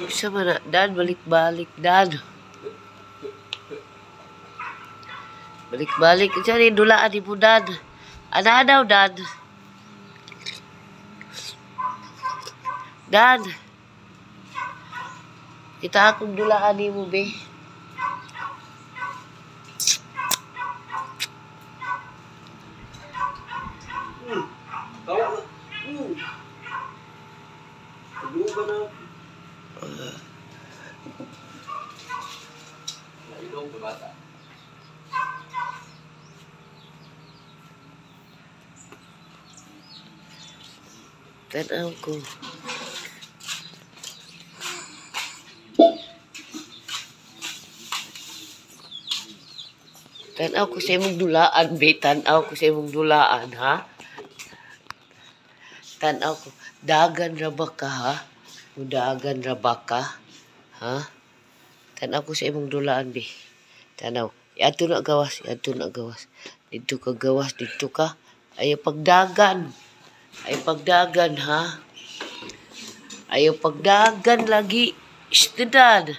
Isa man na, dad, balik-balik, dad. Balik-balik, dyan dulaan di mo, dad. Ana daw, dad. Dad. Kita akong dulaan di mo, be. Tanaw ko. Tanaw ko sa imong dulaan, be. Tanaw ko sa imong dulaan, ha? Tanaw ko. Dagan ra ba ka, ha? Dagan ra ba ka? Ha? Tanaw ko sa imong dulaan, be. Tanaw. Iato na gawas. Iato na gawas. Dito ka gawas. Dito ka. Ayaw pagdagan. Ayaw pagdagan, ha? Ayaw pagdagan lagi. Istedad.